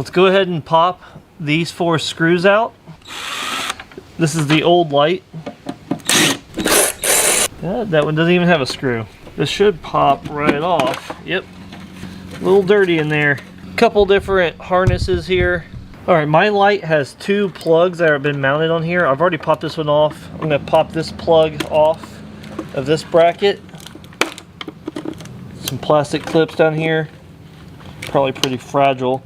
let's go ahead and pop these 4 screws out. This is the old light. That one doesn't even have a screw. This should pop right off. Yep. A little dirty in there. Couple different harnesses here. Alright, my light has 2 plugs that have been mounted on here. I've already popped this one off. I'm going to pop this plug off of this bracket. Some plastic clips down here. Probably pretty fragile.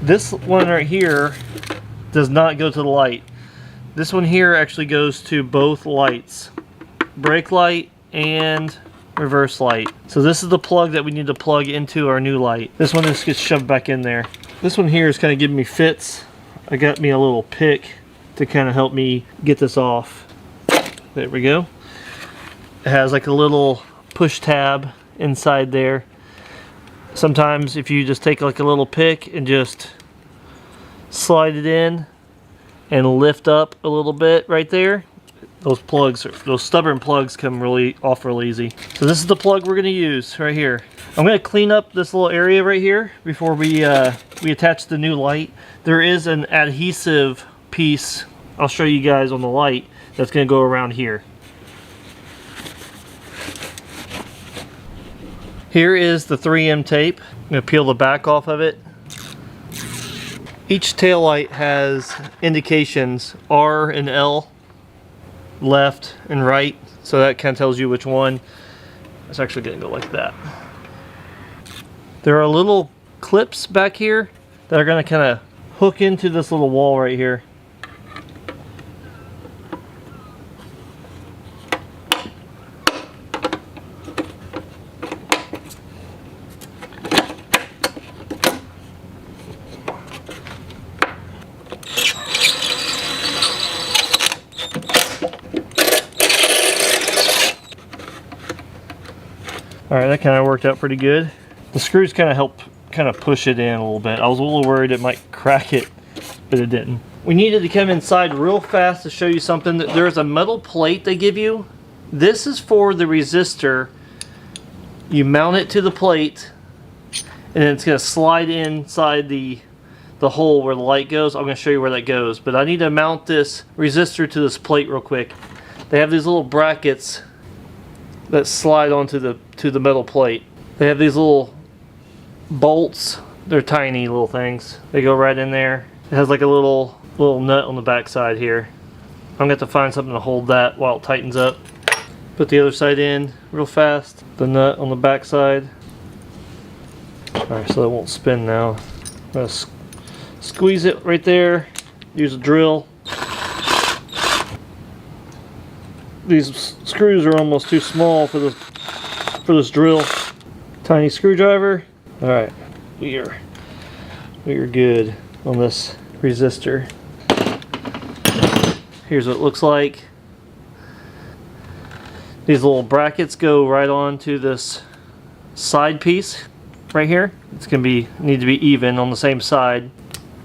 This one right here does not go to the light. This one here actually goes to both lights. Brake light and reverse light. So this is the plug that we need to plug into our new light. This one just gets shoved back in there. This one here is kind of giving me fits. I got me a little pick to kind of help me get this off. There we go. It has like a little push tab inside there. Sometimes if you just take like a little pick and just slide it in and lift up a little bit right there, those plugs, those stubborn plugs come off really easy. So this is the plug we're going to use right here. I'm going to clean up this little area right here before we attach the new light. There is an adhesive piece, I'll show you guys on the light, that's going to go around here. Here is the 3M tape. I'm going to peel the back off of it. Each tail light has indications R and L, left and right, so that kind of tells you which one. It's actually going to go like that. There are little clips back here that are going to kind of hook into this little wall right here. Alright, that kind of worked out pretty good. The screws kind of help push it in a little bit. I was a little worried it might crack it, but it didn't. We needed to come inside real fast to show you something. There's a metal plate they give you. This is for the resistor. You mount it to the plate, and then it's going to slide inside the hole where the light goes. I'm going to show you where that goes, but I need to mount this resistor to this plate real quick. They have these little brackets that slide onto the metal plate. They have these little bolts. They're tiny little things. They go right in there. It has like a little nut on the back side here. I'm gonna have to find something to hold that while it tightens up. Put the other side in real fast. The nut on the back side. Alright, so it won't spin now. I'm gonna squeeze it right there. Use a drill. These screws are almost too small for this drill. Tiny screwdriver. All right, we are good on this resistor. Here's what it looks like. These little brackets go right onto this side piece right here. It's gonna need to be even on the same side.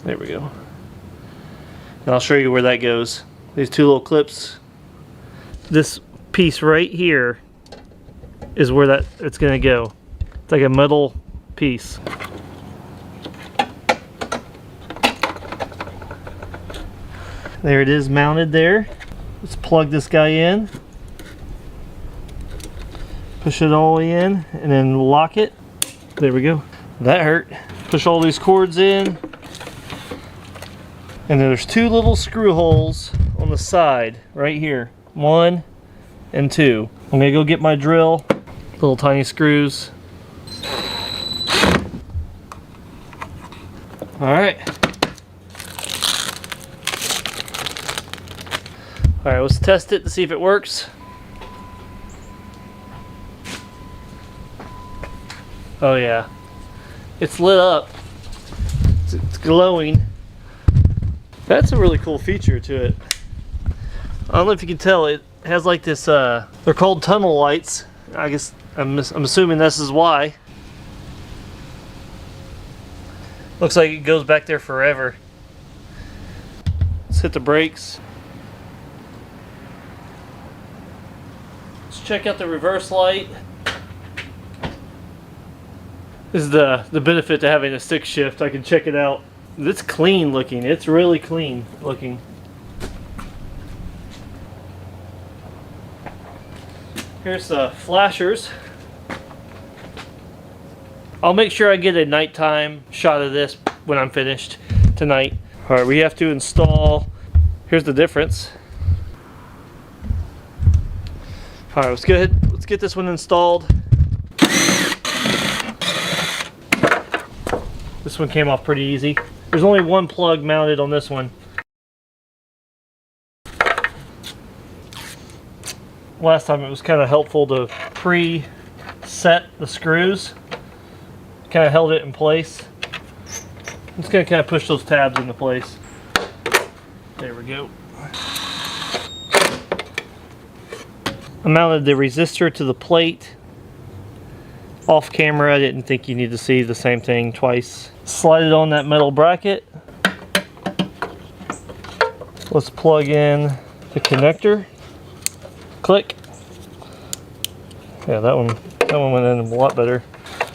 There we go. And I'll show you where that goes. These 2 little clips. This piece right here is where it's going to go. It's like a metal piece. There it is, mounted there. Let's plug this guy in. Push it all the way in and then lock it. There we go. That hurt. Push all these cords in. And there's 2 little screw holes on the side right here. 1 and 2. I'm gonna go get my drill. Little tiny screws. Alright. Alright, let's test it to see if it works. Oh yeah. It's lit up. It's glowing. That's a really cool feature to it. I don't know if you can tell, it has like this, they're called tunnel lights. I guess, I'm assuming this is why. Looks like it goes back there forever. Let's hit the brakes. Let's check out the reverse light. This is the benefit to having a stick shift. I can check it out. It's clean looking. It's really clean looking. Here's the flashers. I'll make sure I get a nighttime shot of this when I'm finished tonight. All right, we have to install. Here's the difference. All right, let's go ahead. Let's get this one installed. This one came off pretty easy. There's only one plug mounted on this one. Last time it was kind of helpful to pre-set the screws. Kind of held it in place. I'm just going to kind of push those tabs into place. There we go. I mounted the resistor to the plate. Off camera, I didn't think you need to see the same thing twice. Slide it on that metal bracket. Let's plug in the connector. Click. Yeah, that one went in a lot better.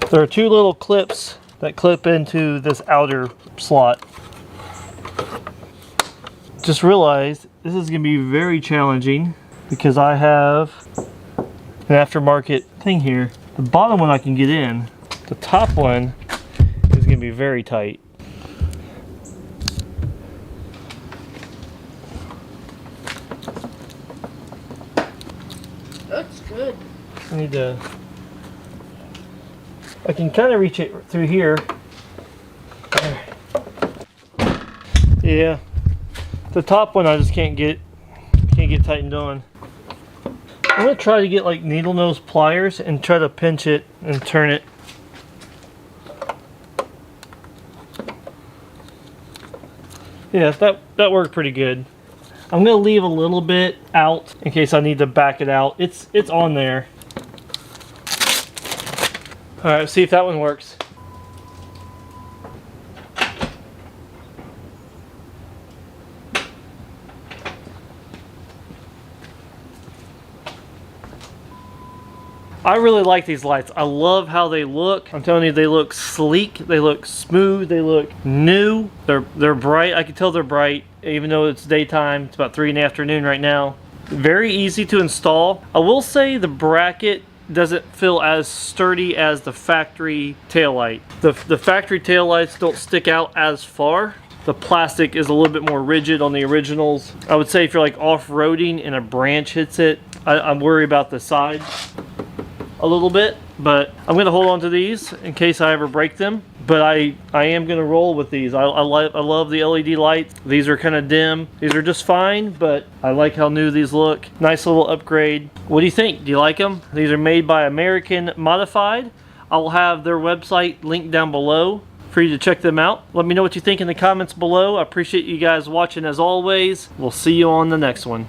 There are two little clips that clip into this outer slot. Just realized this is going to be very challenging because I have an aftermarket thing here. The bottom one I can get in. The top one is going to be very tight. Looks good. I need to. I can kind of reach it through here. Yeah, the top one I just can't get tightened on. I'm gonna try to get like needle nose pliers and try to pinch it and turn it. Yeah, that worked pretty good. I'm gonna leave a little bit out in case I need to back it out. It's on there. All right, let's see if that one works. I really like these lights. I love how they look. I'm telling you, they look sleek, they look smooth, they look new. They're bright. I can tell they're bright, even though it's daytime. It's about 3 in the afternoon right now. Very easy to install. I will say the bracket doesn't feel as sturdy as the factory taillight. The factory taillights don't stick out as far. The plastic is a little bit more rigid on the originals. I would say if you're like off-roading and a branch hits it, I'm worried about the sides a little bit, but I'm going to hold on to these in case I ever break them. But I am going to roll with these. I love the LED lights. These are kind of dim. These are just fine, but I like how new these look. Nice little upgrade. What do you think? Do you like them? These are made by American Modified. I'll have their website linked down below for you to check them out. Let me know what you think in the comments below. I appreciate you guys watching as always. We'll see you on the next one.